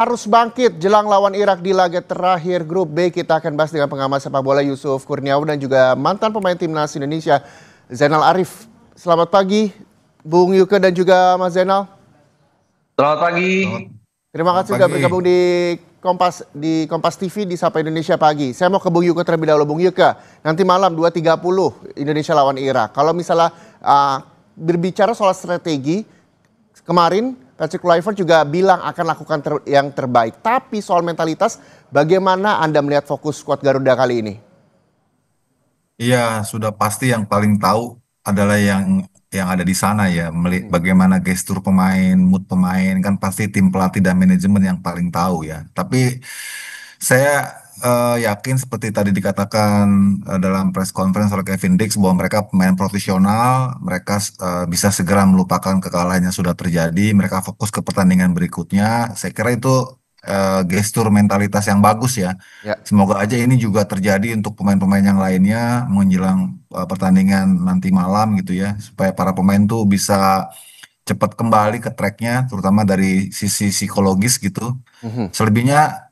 Harus bangkit jelang lawan Irak di laga terakhir grup B. Kita akan bahas dengan pengamat sepak bola Yusuf Kurniawan dan juga mantan pemain timnas Indonesia Zainal Arif. Selamat pagi Bung Yuke dan juga Mas Zainal. Selamat pagi. Terima Selamat kasih sudah pagi. bergabung di Kompas TV di Sapa Indonesia Pagi. Saya mau ke Bung Yuke terlebih dahulu. Bung Yuke, nanti malam 2.30 Indonesia lawan Irak. Kalau misalnya berbicara soal strategi, kemarin Patrick Kluivert juga bilang akan lakukan yang terbaik. Tapi soal mentalitas, bagaimana Anda melihat fokus skuad Garuda kali ini? Iya, sudah pasti yang paling tahu adalah yang ada di sana ya. Bagaimana gestur pemain, mood pemain, kan pasti tim pelatih dan manajemen yang paling tahu ya. Tapi saya yakin seperti tadi dikatakan dalam press conference oleh Kevin Dix bahwa mereka pemain profesional, mereka bisa segera melupakan kekalahan yang sudah terjadi, mereka fokus ke pertandingan berikutnya. Saya kira itu gestur mentalitas yang bagus ya. Ya. Semoga aja ini juga terjadi untuk pemain-pemain yang lainnya menjelang pertandingan nanti malam gitu ya, supaya para pemain tuh bisa cepat kembali ke tracknya, terutama dari sisi psikologis gitu. Mhm. Selebihnya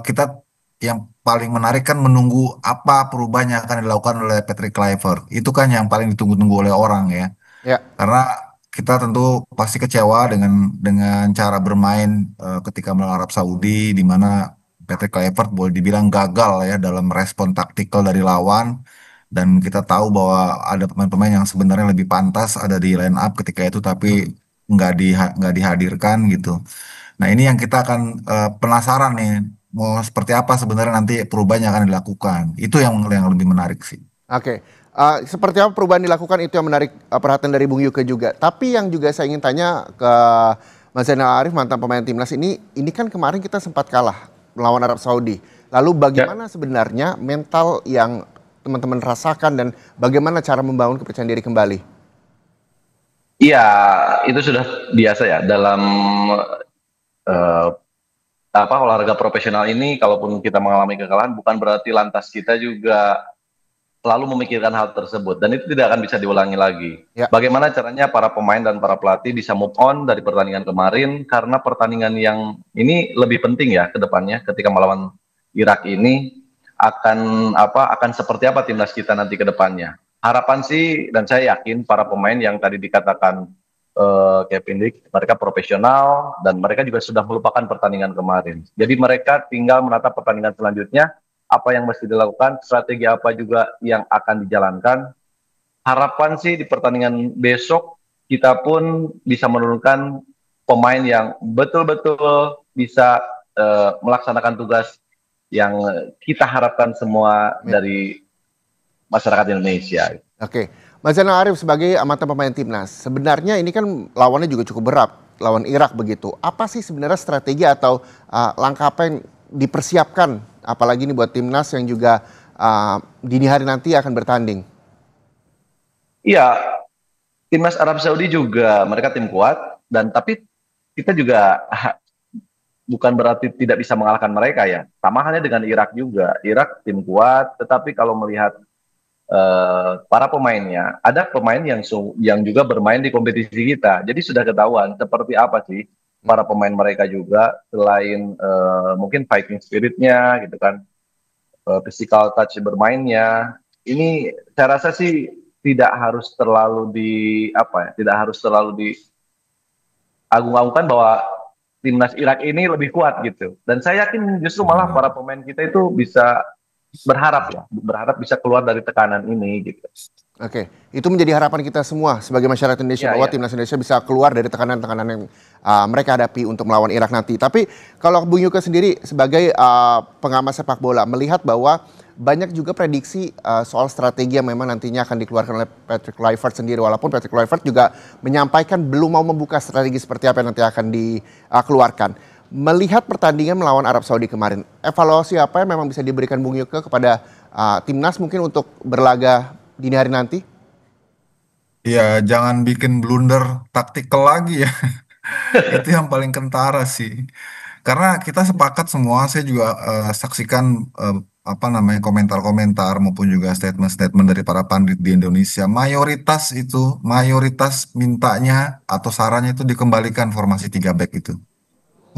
kita yang paling menarik kan menunggu apa perubahan yang akan dilakukan oleh Patrick Kluivert. Itu kan yang paling ditunggu-tunggu oleh orang ya. Ya. Karena kita tentu pasti kecewa dengan cara bermain ketika melawan Arab Saudi, di mana Patrick Kluivert boleh dibilang gagal ya dalam respon taktikal dari lawan, dan kita tahu bahwa ada pemain-pemain yang sebenarnya lebih pantas ada di line up ketika itu, tapi nggak dihadirkan gitu. Nah, ini yang kita akan penasaran nih, mau seperti apa sebenarnya nanti perubahan yang akan dilakukan. Itu yang lebih menarik sih. Oke. Seperti apa perubahan dilakukan itu yang menarik perhatian dari Bung Yuke juga. Tapi yang juga saya ingin tanya ke Mas Zainal Arif, mantan pemain timnas ini kan kemarin kita sempat kalah melawan Arab Saudi. Lalu bagaimana sebenarnya mental yang teman-teman rasakan dan bagaimana cara membangun kepercayaan diri kembali? Iya, itu sudah biasa ya dalam eh, olahraga profesional ini. Kalaupun kita mengalami kekalahan, bukan berarti lantas kita juga selalu memikirkan hal tersebut, dan itu tidak akan bisa diulangi lagi. Ya. Bagaimana caranya para pemain dan para pelatih bisa move on dari pertandingan kemarin, karena pertandingan yang ini lebih penting ya ke depannya ketika melawan Irak ini. Akan seperti apa timnas kita nanti ke depannya. Harapan sih, dan saya yakin para pemain yang tadi dikatakan Kevin Dick, mereka profesional dan mereka juga sudah melupakan pertandingan kemarin. Jadi mereka tinggal menatap pertandingan selanjutnya, apa yang mesti dilakukan, strategi apa juga yang akan dijalankan. Harapan sih di pertandingan besok kita pun bisa menurunkan pemain yang betul-betul bisa melaksanakan tugas yang kita harapkan semua dari masyarakat Indonesia. Oke. Mas Zainal Arif sebagai mantan pemain timnas, sebenarnya ini kan lawannya juga cukup berat, lawan Irak begitu. Apa sih sebenarnya strategi atau langkah apa yang dipersiapkan, apalagi ini buat timnas yang juga dini hari nanti akan bertanding? Iya, timnas Arab Saudi juga mereka tim kuat, dan tapi kita juga bukan berarti tidak bisa mengalahkan mereka ya. Sama halnya dengan Irak juga. Irak tim kuat, tetapi kalau melihat para pemainnya, ada pemain yang juga bermain di kompetisi kita. Jadi sudah ketahuan seperti apa sih para pemain mereka juga, selain mungkin fighting spiritnya gitu kan, physical touch bermainnya. Ini saya rasa sih tidak harus terlalu tidak harus terlalu diagung-agungkan bahwa timnas Irak ini lebih kuat gitu. Dan saya yakin justru malah para pemain kita itu bisa berharap bisa keluar dari tekanan ini gitu. Oke, itu menjadi harapan kita semua sebagai masyarakat Indonesia bahwa timnas Indonesia bisa keluar dari tekanan-tekanan yang mereka hadapi untuk melawan Irak nanti. Tapi kalau Bung Yuke sendiri sebagai pengamat sepak bola melihat bahwa banyak juga prediksi soal strategi yang memang nantinya akan dikeluarkan oleh Patrick Kluivert sendiri, walaupun Patrick Kluivert juga menyampaikan belum mau membuka strategi seperti apa yang nanti akan dikeluarkan. Melihat pertandingan melawan Arab Saudi kemarin, evaluasi apa yang memang bisa diberikan Bung Yuke kepada timnas mungkin untuk berlaga dini hari nanti? Ya, jangan bikin blunder taktikal lagi ya. Itu yang paling kentara sih. Karena kita sepakat semua, saya juga saksikan apa namanya komentar-komentar maupun juga statement-statement dari para pandit di Indonesia. Mayoritas mintanya atau sarannya itu dikembalikan formasi 3 back itu.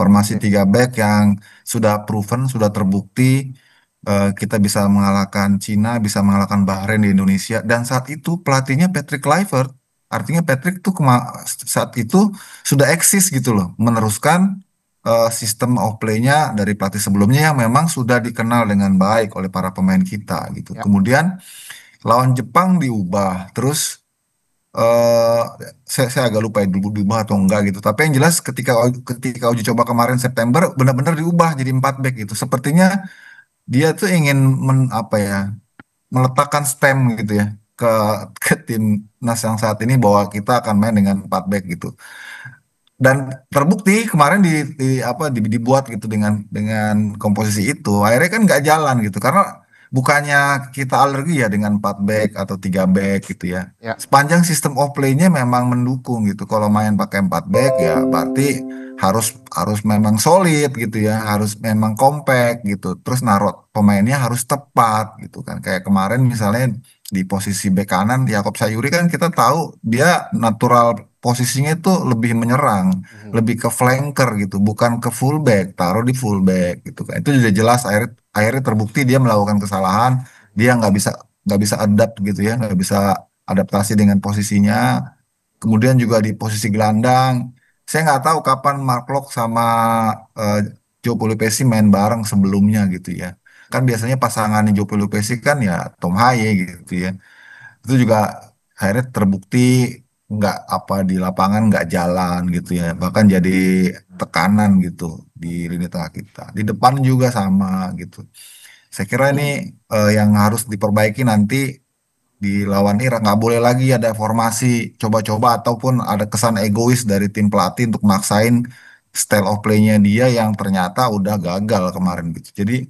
Formasi 3 back yang sudah proven, sudah terbukti kita bisa mengalahkan Cina, bisa mengalahkan Bahrain di Indonesia. Dan saat itu pelatihnya Patrick Kluivert. Artinya Patrick tuh saat itu sudah eksis gitu loh, meneruskan sistem of play-nya dari pelatih sebelumnya yang memang sudah dikenal dengan baik oleh para pemain kita gitu. Ya. Kemudian lawan Jepang diubah, terus eh saya agak lupa ya diubah atau enggak gitu. Tapi yang jelas ketika uji coba kemarin September benar-benar diubah jadi 4 back gitu. Sepertinya dia tuh ingin apa ya, meletakkan stem gitu ya ke ke timnas yang saat ini bahwa kita akan main dengan 4 back gitu. Dan terbukti kemarin dibuat gitu dengan komposisi itu akhirnya kan nggak jalan gitu karena bukannya kita alergi ya dengan 4 back atau 3 back gitu ya, Ya. sepanjang sistem of play-nya memang mendukung gitu. Kalau main pakai 4 back ya berarti harus harus memang solid gitu ya, harus memang compact gitu, terus naruh pemainnya harus tepat gitu kan. Kayak kemarin misalnya di posisi bek kanan Yakob Sayuri kan kita tahu dia natural posisinya itu lebih menyerang, Mhm. lebih ke flanker gitu, bukan ke fullback, taruh di fullback gitu kan. Itu sudah jelas akhirnya, akhirnya terbukti dia melakukan kesalahan, dia nggak bisa adapt gitu ya, nggak bisa adaptasi dengan posisinya. Kemudian juga di posisi gelandang, saya nggak tahu kapan Mark Locke sama eh, Joe Pelupesi main bareng sebelumnya gitu ya. Kan biasanya pasangan Joe Pelupesi kan ya Tom Haye gitu ya. Itu juga akhirnya terbukti nggak apa di lapangan nggak jalan gitu ya, bahkan jadi tekanan gitu di lini tengah kita. Di depan juga sama gitu. Saya kira ini yang harus diperbaiki nanti di lawan Irak. Nggak boleh lagi ada formasi coba-coba ataupun ada kesan egois dari tim pelatih untuk maksain style of play-nya dia yang ternyata udah gagal kemarin gitu. Jadi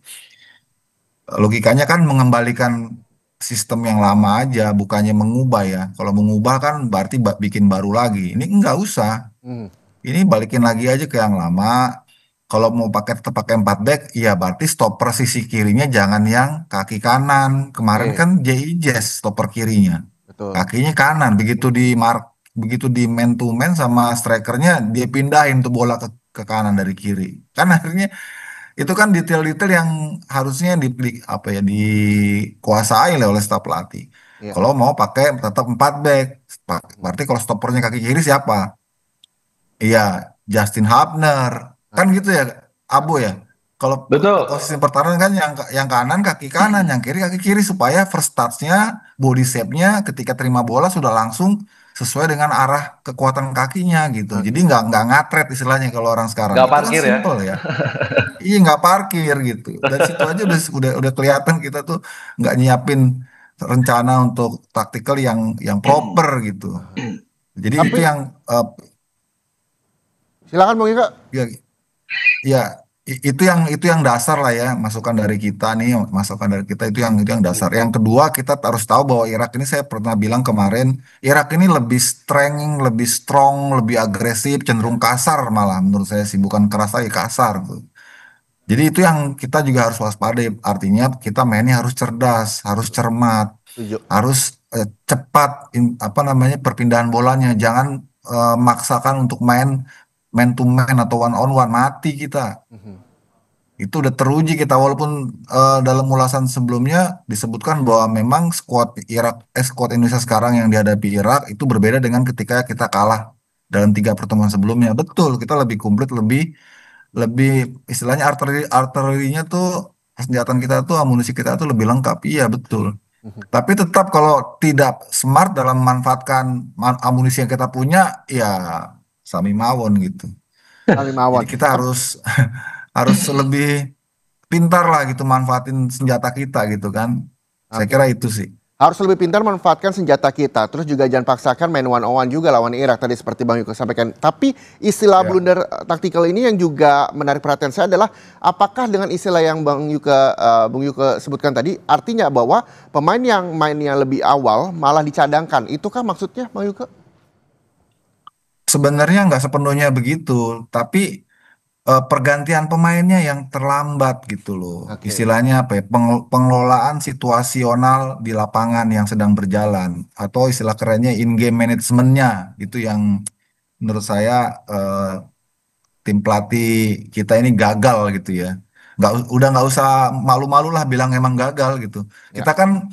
logikanya kan mengembalikan sistem yang lama aja, bukannya mengubah ya. Kalau mengubah kan berarti bikin baru lagi. Ini nggak usah. Mhm. Ini balikin lagi aja ke yang lama. Kalau mau tetap pakai 4 back, ya berarti stopper sisi kirinya jangan yang kaki kanan. Kemarin Oke, kan Jazz stopper kirinya. betul. Kakinya kanan. Begitu di man to man sama strikernya dia pindahin tuh bola ke kanan dari kiri. Kan akhirnya itu kan detail-detail yang harusnya apa ya dikuasai oleh staf pelatih. Ya. Kalau mau pakai tetap 4 back, berarti kalau stoppernya kaki kiri siapa? Iya, Justin Hubner. Kan Nah, gitu ya, Abu ya. Kalau Betul. posisi pertahanan kan yang kanan kaki kanan, yang kiri kaki kiri supaya first touch-nya, body shape-nya ketika terima bola sudah langsung sesuai dengan arah kekuatan kakinya gitu. Jadi oke. nggak ngatret istilahnya kalau orang sekarang. Nggak Itu kan parkir ya. simple ya. Iya nggak parkir gitu. Dari situ aja udah kelihatan kita tuh nggak nyiapin rencana untuk taktikal yang proper gitu. Jadi itu Tapi yang silakan Bung Ika. ya, ya, itu yang dasar lah ya, masukan dari kita nih, masukan dari kita itu yang dasar. Yang kedua kita harus tahu bahwa Irak ini saya pernah bilang kemarin, Irak ini lebih lebih strong, lebih agresif, cenderung Ya, kasar malah menurut saya sih, bukan keras lagi kasar tuh. Jadi itu yang kita juga harus waspadai. Artinya kita mainnya harus cerdas, harus cermat, setuju. harus cepat apa namanya perpindahan bolanya. Jangan maksakan untuk main man to man atau one on one, mati kita. Mhm. Itu udah teruji kita walaupun dalam ulasan sebelumnya disebutkan bahwa memang skuad Indonesia sekarang yang dihadapi Irak itu berbeda dengan ketika kita kalah dalam 3 pertemuan sebelumnya. Betul, kita lebih komplit, lebih lebih istilahnya artilerinya tuh senjata kita tuh amunisi kita tuh lebih lengkap. Iya betul. Mhm. Tapi tetap kalau tidak smart dalam memanfaatkan amunisi yang kita punya, ya sami mawon gitu. Salim Jadi Mawon. kita harus harus lebih pintar lah gitu manfaatin senjata kita gitu kan. Saya Oke. kira itu sih. Harus lebih pintar memanfaatkan senjata kita. Terus juga jangan paksakan main one on one juga lawan Irak tadi seperti Bang Yuko sampaikan. Tapi istilah Ya. blunder taktikal ini yang juga menarik perhatian saya adalah apakah dengan istilah yang Bung Yuko sebutkan tadi artinya bahwa pemain yang mainnya lebih awal malah dicadangkan. Itukah maksudnya Bang Yuko? Sebenarnya nggak sepenuhnya begitu, tapi pergantian pemainnya yang terlambat gitu loh. Oke. Istilahnya apa ya? Pengelolaan situasional di lapangan yang sedang berjalan atau istilah kerennya in game managementnya itu yang menurut saya tim pelatih kita ini gagal gitu ya. Udah nggak usah malu-malu lah bilang emang gagal gitu. Ya. Kita kan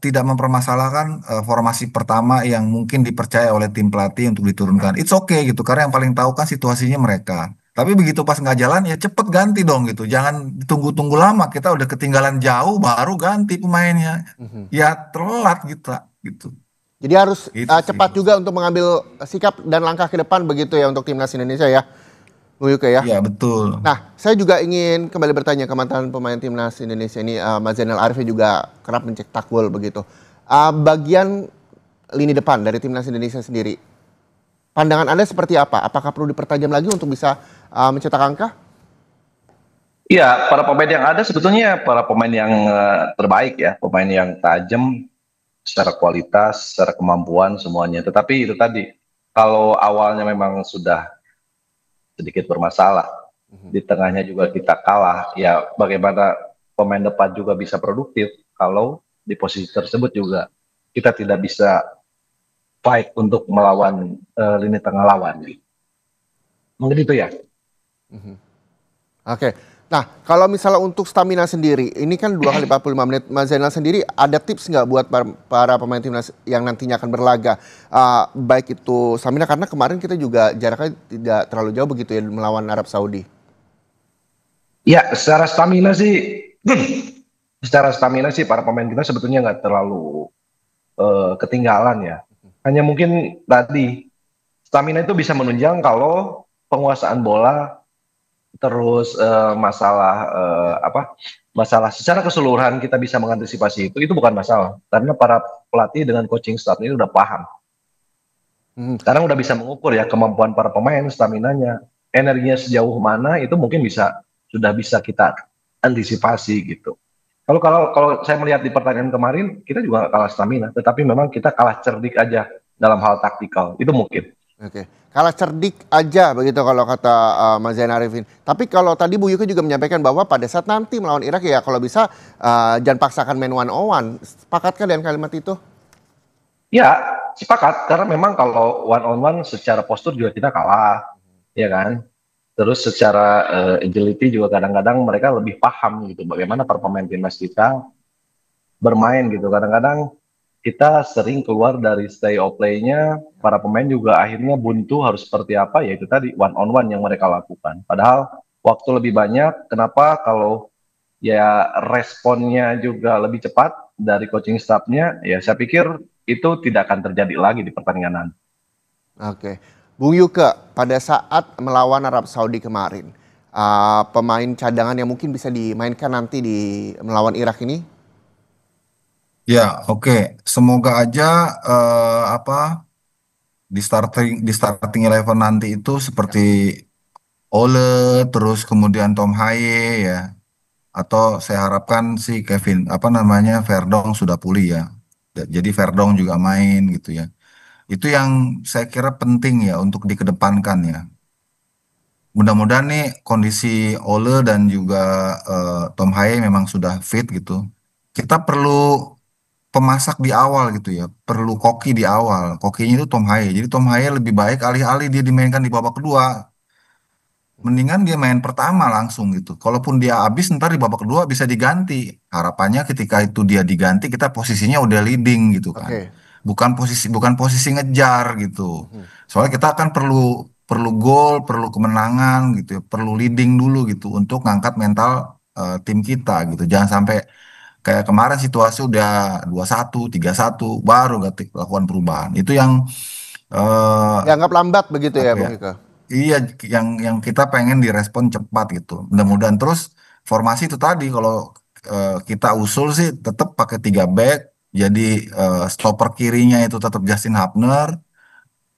tidak mempermasalahkan formasi pertama yang mungkin dipercaya oleh tim pelatih untuk diturunkan. It's okay gitu, karena yang paling tahu kan situasinya mereka. Tapi begitu pas nggak jalan ya cepet ganti dong gitu. Jangan tunggu-tunggu lama. Kita udah ketinggalan jauh baru ganti pemainnya. Mhm. Ya telat gitu. Jadi harus Itu sih. cepat juga untuk mengambil sikap dan langkah ke depan begitu ya untuk timnas Indonesia ya, Bung Yuke ya. Iya betul. Nah, saya juga ingin kembali bertanya ke mantan pemain timnas Indonesia ini, Mas Zainal Arifin juga kerap mencetak gol begitu. Bagian lini depan dari timnas Indonesia sendiri, pandangan Anda seperti apa? Apakah perlu dipertajam lagi untuk bisa mencetak angka? Iya, para pemain yang ada sebetulnya para pemain yang terbaik ya, pemain yang tajam secara kualitas, secara kemampuan semuanya. Tetapi itu tadi, kalau awalnya memang sudah sedikit bermasalah, di tengahnya juga kita kalah, ya bagaimana pemain depan juga bisa produktif kalau di posisi tersebut juga kita tidak bisa fight untuk melawan lini tengah lawan. Mungkin itu ya. Oke. Nah, kalau misalnya untuk stamina sendiri, ini kan 2 kali 45 menit. Mas Zainal sendiri ada tips nggak buat para pemain timnas yang nantinya akan berlaga? Baik itu stamina, karena kemarin kita juga jaraknya tidak terlalu jauh begitu ya melawan Arab Saudi. Ya, secara stamina sih para pemain kita sebetulnya nggak terlalu ketinggalan ya. Hanya mungkin tadi stamina itu bisa menunjang kalau penguasaan bola, terus masalah secara keseluruhan kita bisa mengantisipasi itu bukan masalah, karena para pelatih dengan coaching staff ini udah paham. Hmm. Sekarang udah bisa mengukur ya kemampuan para pemain, staminanya, energinya sejauh mana, itu mungkin sudah bisa kita antisipasi gitu. Kalau saya melihat di pertandingan kemarin, kita juga nggak kalah stamina, tetapi memang kita kalah cerdik aja dalam hal taktikal, itu mungkin. Oke, kalah cerdik aja begitu kalau kata Mas Zainal Arifin. Tapi kalau tadi Bu Yuki juga menyampaikan bahwa pada saat nanti melawan Irak ya kalau bisa jangan paksakan main one on one. Sepakatkah dengan kalimat itu? Ya, sepakat, karena memang kalau one on one secara postur juga kita kalah, ya kan? Terus secara agility juga kadang-kadang mereka lebih paham gitu bagaimana para pemain timnas kita bermain gitu. Kadang-kadang kita sering keluar dari stay of play-nya, para pemain juga akhirnya buntu harus seperti apa, yaitu tadi one on one yang mereka lakukan. Padahal waktu lebih banyak, kenapa kalau ya responnya juga lebih cepat dari coaching staff-nya, ya saya pikir itu tidak akan terjadi lagi di pertandingan nanti. Oke, Bung Yuke, pada saat melawan Arab Saudi kemarin, pemain cadangan yang mungkin bisa dimainkan nanti di melawan Irak ini? Ya, oke. Semoga aja apa di starting 11 nanti itu seperti Ole, terus kemudian Tom Haye ya. Atau saya harapkan si Kevin apa namanya Verdong sudah pulih ya. Jadi Verdong juga main gitu ya. Itu yang saya kira penting ya untuk dikedepankan ya. Mudah-mudahan nih kondisi Ole dan juga Tom Haye memang sudah fit gitu. Kita perlu pemasak di awal gitu ya. Perlu koki di awal. Kokinya itu Tom Haye. Jadi Tom Haye lebih baik alih-alih dia dimainkan di babak kedua. Mendingan dia main pertama langsung gitu. Kalaupun dia habis ntar di babak kedua bisa diganti. Harapannya ketika itu dia diganti kita posisinya udah leading gitu kan. Oke. Bukan posisi ngejar gitu. Soalnya kita kan perlu perlu gol, perlu kemenangan gitu ya, perlu leading dulu gitu untuk ngangkat mental tim kita gitu. Jangan sampai kayak kemarin situasi udah 2-1, 3-1 baru gak lakukan perubahan. Itu yang eh, Dianggap lambat begitu ya apa ya? Bung Yuke? Iya, yang kita pengen direspon cepat gitu. Mudah-mudahan terus formasi itu tadi kalau kita usul sih tetap pakai 3 back. Jadi stopper kirinya itu tetap Justin Hapner,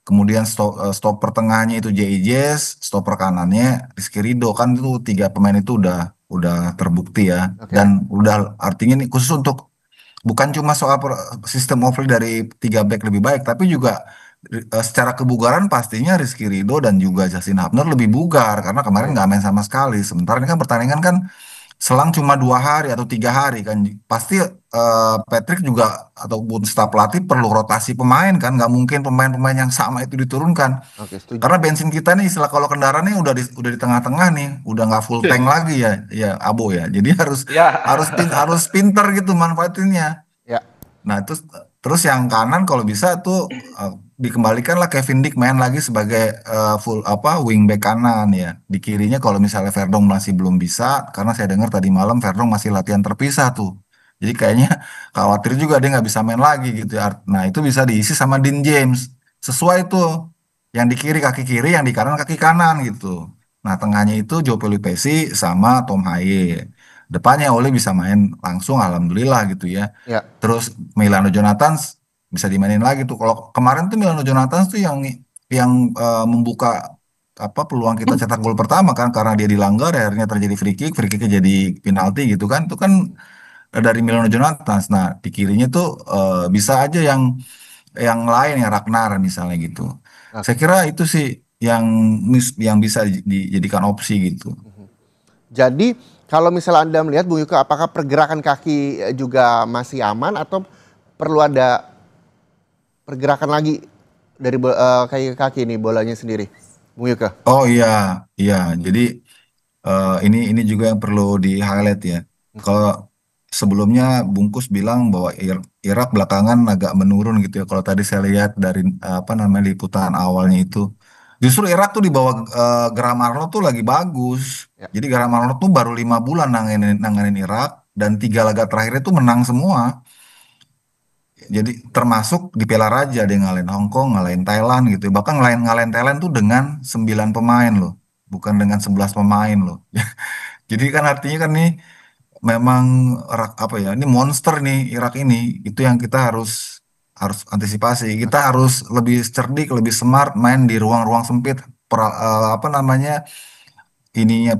kemudian stopper tengahnya itu J.I. Jazz, stopper kanannya Rizky Ridho, kan itu 3 pemain itu udah terbukti ya. Dan Oke. udah artinya nih khusus untuk bukan cuma soal sistem offplay dari 3 back lebih baik, tapi juga secara kebugaran pastinya Rizky Ridho dan juga Justin Hapner lebih bugar karena kemarin Oke. nggak main sama sekali. Sementara ini kan pertandingan kan selang cuma 2 hari atau 3 hari kan, pasti Patrick juga ataupun staf pelatih perlu rotasi pemain kan, nggak mungkin pemain-pemain yang sama itu diturunkan. Oke, setuju. Karena bensin kita nih istilah kalau kendaraannya udah di tengah-tengah nih, udah nggak full tank lagi ya, ya Abo ya. Jadi harus Ya, harus pinter gitu manfaatinnya. Ya, Nah, terus yang kanan kalau bisa tuh dikembalikanlah Kevin Dick main lagi sebagai full apa wingback kanan ya. Di kirinya kalau misalnya Verdong masih belum bisa, karena saya dengar tadi malam Verdong masih latihan terpisah tuh. Jadi kayaknya khawatir juga dia nggak bisa main lagi gitu ya. Nah, itu bisa diisi sama Dean James. Sesuai tuh. Yang di kiri kaki kiri, yang di kanan kaki kanan gitu. Nah, tengahnya itu Joe Pelupesi sama Tom Haye. Depannya Ole bisa main langsung, alhamdulillah gitu ya. ya. Terus Milano Jonathans bisa dimainin lagi tuh. Kalau kemarin tuh Milano Jonathans tuh yang membuka apa peluang kita cetak gol pertama kan, karena dia dilanggar akhirnya terjadi free kicknya jadi penalti gitu kan. Itu kan dari Milano Jonathans. Nah, di kirinya tuh bisa aja yang lain ya Ragnar misalnya gitu. Saya Oke. kira itu sih yang yang bisa dijadikan opsi gitu. Jadi kalau misalnya Anda melihat Bung Yuka, apakah pergerakan kaki juga masih aman atau perlu ada pergerakan lagi dari kaki ke kaki nih bolanya sendiri, Bung Yuka? Oh iya, iya. Jadi ini juga yang perlu di highlight ya. Kalau sebelumnya Bungkus bilang bahwa Irak belakangan agak menurun gitu ya. Kalau tadi saya lihat dari apa namanya liputan awalnya itu, justru Irak tuh di bawah Graham Arnold tuh lagi bagus. Ya. Jadi Graham Arnold tuh baru 5 bulan nanganin Irak dan 3 laga terakhirnya tuh menang semua. Jadi termasuk di Piala Raja dia ngalahin Hong Kong, ngalahin Thailand gitu. Bahkan ngalahin ngalahin Thailand tuh dengan 9 pemain loh, bukan dengan 11 pemain loh. Jadi kan artinya kan nih memang apa ya, ini monster nih Irak ini. Itu yang kita harus harus antisipasi. Kita Oke. harus lebih cerdik, lebih smart main di ruang-ruang sempit. Apa namanya ininya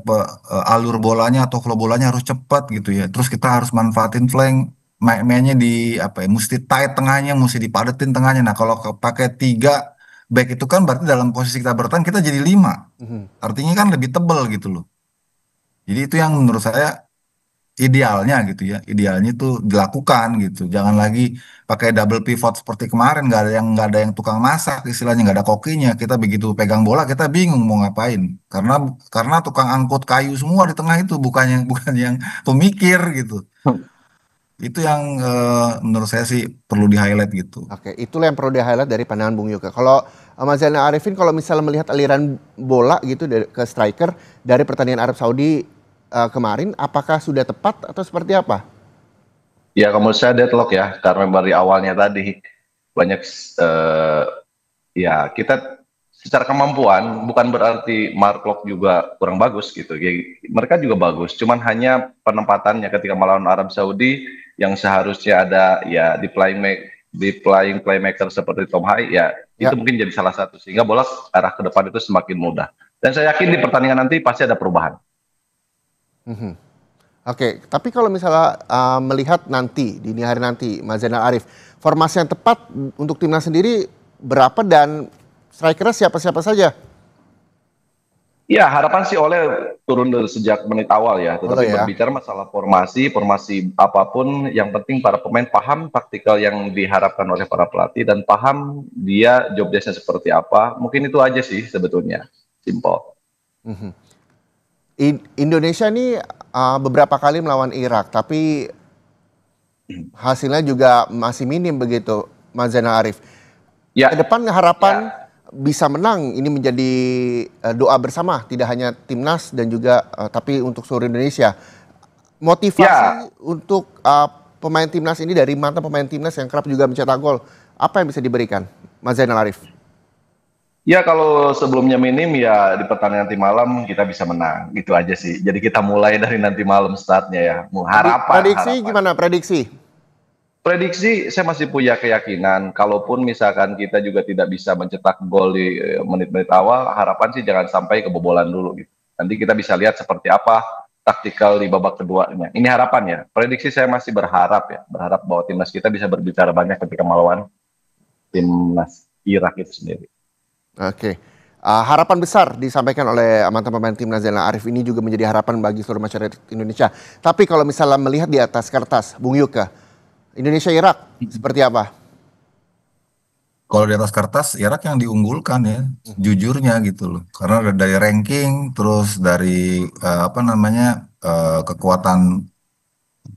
alur bolanya atau flow bolanya harus cepat gitu ya. Terus kita harus manfaatin flank, mainnya di apa ya, mesti tight tengahnya, mesti dipadetin tengahnya. Nah, kalau pakai 3 back itu kan berarti dalam posisi kita bertahan kita jadi 5. Mhm. Artinya kan lebih tebel gitu loh. Jadi itu yang menurut saya idealnya gitu ya. Idealnya itu dilakukan gitu. Jangan lagi pakai double pivot seperti kemarin, nggak ada yang tukang masak istilahnya, nggak ada kokinya. Kita begitu pegang bola kita bingung mau ngapain. Karena tukang angkut kayu semua di tengah itu bukannya bukan yang pemikir gitu. Itu yang menurut saya sih perlu di-highlight gitu. Oke, itulah yang perlu di-highlight dari pandangan Bung Yuka. Kalau Mas Zainal Arifin, kalau misalnya melihat aliran bola gitu ke striker dari pertandingan Arab Saudi kemarin, apakah sudah tepat atau seperti apa? ya kamu saya deadlock ya karena dari awalnya tadi banyak ya kita secara kemampuan bukan berarti Mark Locke juga kurang bagus gitu. Ya, mereka juga bagus, cuman hanya penempatannya ketika melawan Arab Saudi yang seharusnya ada ya di playing playmaker seperti Tom Hai ya itu Ya. mungkin jadi salah satu sehingga bola arah ke depan itu semakin mudah. Dan saya yakin di pertandingan nanti pasti ada perubahan. Mhm. Oke, tapi kalau misalnya melihat nanti, dini hari nanti, Mas Zainal Arif, formasi yang tepat untuk timnas sendiri berapa dan strikernya siapa-siapa saja? Ya, harapan sih oleh turun dari sejak menit awal ya. Boleh Tetapi ya. berbicara masalah formasi apapun, yang penting para pemain paham taktikal yang diharapkan oleh para pelatih dan paham dia job desk-nya seperti apa. Mungkin itu aja sih sebetulnya. Simple. Mhm. Indonesia ini beberapa kali melawan Irak, tapi hasilnya juga masih minim begitu, Mas Zainal Arif. Ya, Ke depan harapan bisa menang ini menjadi doa bersama, tidak hanya timnas dan juga tapi untuk seluruh Indonesia. ya, Motivasi untuk pemain timnas ini dari mantan pemain timnas yang kerap juga mencetak gol, apa yang bisa diberikan, Mas Zainal Arif? ya kalau sebelumnya minim ya di pertandingan nanti malam kita bisa menang. Gitu aja sih. Jadi kita mulai dari nanti malam startnya ya. Harapan, Prediksi harapan. gimana? Prediksi? Prediksi saya masih punya keyakinan, kalaupun misalkan kita juga tidak bisa mencetak gol di menit-menit awal, harapan sih jangan sampai kebobolan dulu gitu. Nanti kita bisa lihat seperti apa taktikal di babak keduanya. Ini harapan ya. Prediksi saya masih berharap ya, berharap bahwa timnas kita bisa berbicara banyak ketika melawan timnas Irak itu sendiri. Oke. harapan besar disampaikan oleh mantan pemain timnas Zainal Arif ini juga menjadi harapan bagi seluruh masyarakat Indonesia. Tapi kalau misalnya melihat di atas kertas, Bung Yuka, Indonesia Irak seperti apa? Kalau di atas kertas, Irak yang diunggulkan ya, jujurnya gitu loh. Karena dari ranking, terus dari apa namanya kekuatan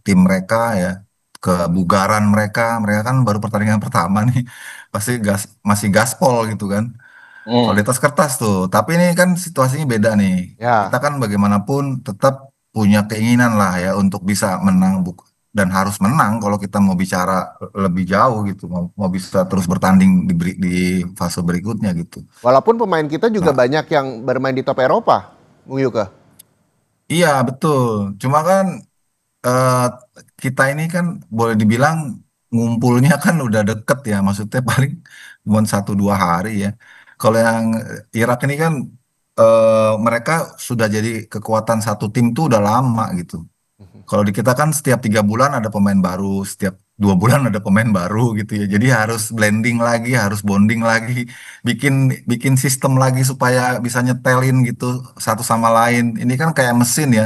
tim mereka ya, kebugaran mereka, mereka kan baru pertandingan pertama nih, pasti masih gaspol gitu kan. Kalau di Hmm. atas kertas tuh, tapi ini kan situasinya beda nih. Kita Ya, kan bagaimanapun tetap punya keinginan lah ya untuk bisa menang dan harus menang kalau kita mau bicara lebih jauh gitu, mau bisa terus bertanding di fase berikutnya gitu. walaupun pemain kita juga Nah, banyak yang bermain di top Eropa, Bung Yuka. iya betul. Cuma kan eh, kita ini kan boleh dibilang ngumpulnya kan udah deket ya, maksudnya paling cuma 1 2 hari ya. Kalau yang Irak ini kan mereka sudah jadi kekuatan satu tim tuh udah lama gitu. Kalau di kita kan setiap 3 bulan ada pemain baru, setiap 2 bulan ada pemain baru gitu ya. Jadi harus blending lagi, harus bonding lagi, bikin bikin sistem lagi supaya bisa nyetelin gitu satu sama lain. Ini kan kayak mesin ya,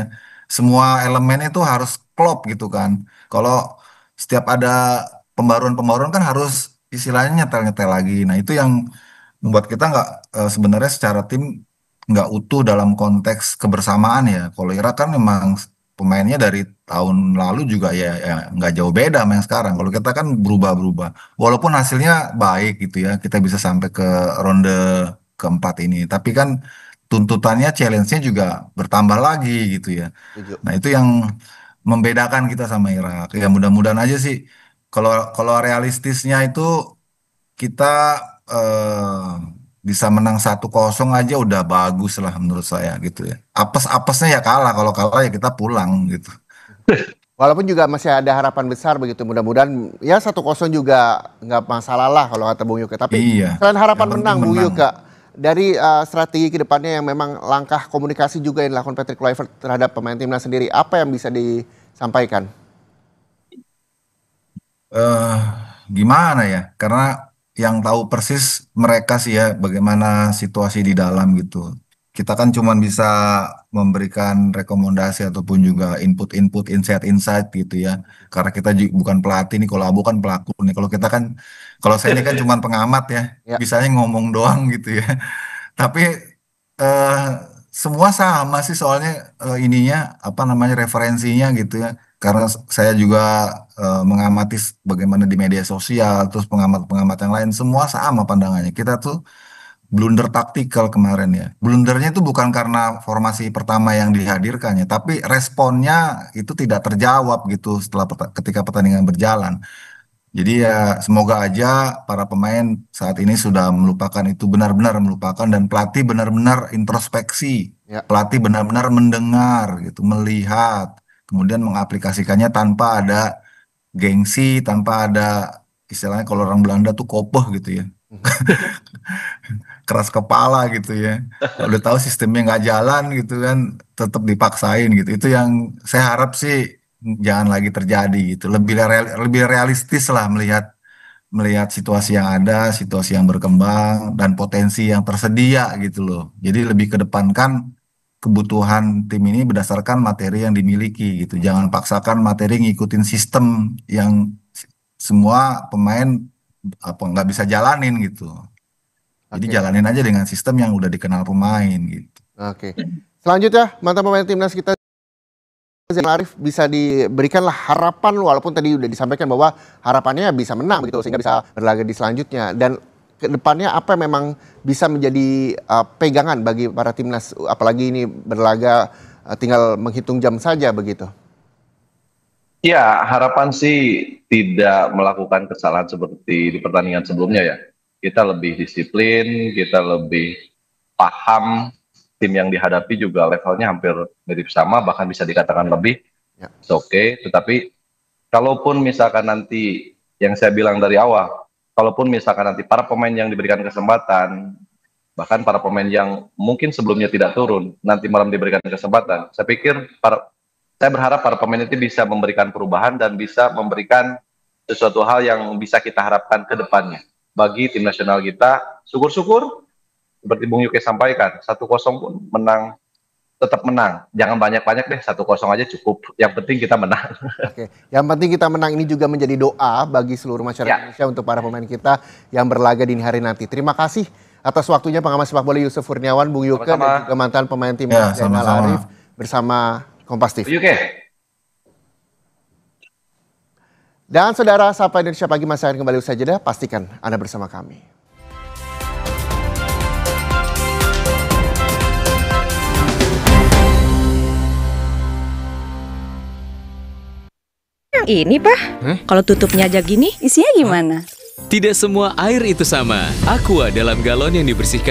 semua elemennya itu harus klop gitu kan. Kalau setiap ada pembaruan-pembaruan kan harus istilahnya nyetel-nyetel lagi. Nah itu yang membuat kita nggak sebenarnya secara tim nggak utuh dalam konteks kebersamaan ya. Kalau Irak kan memang pemainnya dari tahun lalu juga ya nggak jauh beda sama yang sekarang. Kalau kita kan berubah-berubah. Walaupun hasilnya baik gitu ya, kita bisa sampai ke ronde keempat ini. Tapi kan tuntutannya, challenge-nya juga bertambah lagi gitu ya. Setuju. Nah itu yang membedakan kita sama Irak. Ya mudah-mudahan aja sih. Kalau kalau realistisnya itu kita eh, bisa menang 1-0 aja udah bagus lah menurut saya gitu ya. Apesnya ya kalah, kalau kalah ya kita pulang gitu. Walaupun juga masih ada harapan besar begitu, mudah-mudahan ya 1-0 juga nggak masalah lah kalau kata Bung Yuka. Tapi Iya, selain yang harapan penting menang, Bung menang. Yuka, dari strategi kedepannya yang memang langkah komunikasi juga yang dilakukan Patrick Kluivert terhadap pemain timnas sendiri, apa yang bisa disampaikan? eh Gimana ya? Karena yang tahu persis mereka sih ya bagaimana situasi di dalam gitu. Kita kan cuma bisa memberikan rekomendasi ataupun juga input-input, insight-insight gitu ya. Karena kita bukan pelatih nih, kalau Abu kan pelaku nih. Kalau kita kan, kalau saya ini kan cuma pengamat ya, Ya, bisanya ngomong doang gitu ya. Tapi eh, semua sama sih soalnya ininya apa namanya referensinya gitu ya. Karena saya juga mengamati bagaimana di media sosial, terus pengamat-pengamat yang lain semua sama pandangannya. Kita tuh blunder taktikal kemarin ya. Blundernya itu bukan karena formasi pertama yang dihadirkannya, tapi responnya itu tidak terjawab gitu setelah ketika pertandingan berjalan. Jadi ya semoga aja para pemain saat ini sudah melupakan itu, benar-benar melupakan, dan pelatih benar-benar introspeksi, ya. pelatih benar-benar mendengar gitu, melihat, kemudian mengaplikasikannya tanpa ada gengsi, tanpa ada istilahnya kalau orang Belanda tuh kopoh gitu ya, keras kepala gitu ya. Udah tahu sistemnya nggak jalan gitu kan, tetap dipaksain gitu. Itu yang saya harap sih jangan lagi terjadi gitu. Lebih realistis lah melihat melihat situasi yang ada, situasi yang berkembang, dan potensi yang tersedia gitu loh. Jadi lebih kedepankan kebutuhan tim ini berdasarkan materi yang dimiliki gitu. Jangan paksakan materi ngikutin sistem yang semua pemain apa nggak bisa jalanin gitu. Jadi Oke, jalanin aja dengan sistem yang udah dikenal pemain gitu. oke. Selanjutnya, mantan pemain timnas kita Zainal Arif bisa diberikanlah harapan walaupun tadi udah disampaikan bahwa harapannya bisa menang gitu sehingga bisa berlaga di selanjutnya dan kedepannya apa yang memang bisa menjadi pegangan bagi para timnas apalagi ini berlaga tinggal menghitung jam saja begitu. Ya, harapan sih tidak melakukan kesalahan seperti di pertandingan sebelumnya ya. Kita lebih disiplin, kita lebih paham tim yang dihadapi juga levelnya hampir mirip sama, bahkan bisa dikatakan lebih. Ya, Oke, tetapi kalaupun misalkan nanti yang saya bilang dari awal, kalaupun misalkan nanti para pemain yang diberikan kesempatan, bahkan para pemain yang mungkin sebelumnya tidak turun, nanti malam diberikan kesempatan, saya pikir saya berharap para pemain itu bisa memberikan perubahan dan bisa memberikan sesuatu hal yang bisa kita harapkan ke depannya. Bagi tim nasional kita, syukur-syukur seperti Bung Yuke sampaikan, 1-0 pun menang, tetap menang. Jangan banyak-banyak deh, 1-0 aja cukup. Yang penting kita menang. Oke, yang penting kita menang ini juga menjadi doa bagi seluruh masyarakat Indonesia untuk para pemain kita yang berlaga dini hari nanti. Terima kasih atas waktunya pengamat sepak bola Yusuf Kurniawan, Bung Yuke, dan juga mantan pemain tim Zainal Arif bersama Kompas TV. Yuke. Dan saudara, Sapa Indonesia Pagi masih akan kembali usai jeda. Pastikan Anda bersama kami. Ini Pak, kalau tutupnya aja gini, isinya gimana? Tidak semua air itu sama. Aqua dalam galon yang dibersihkan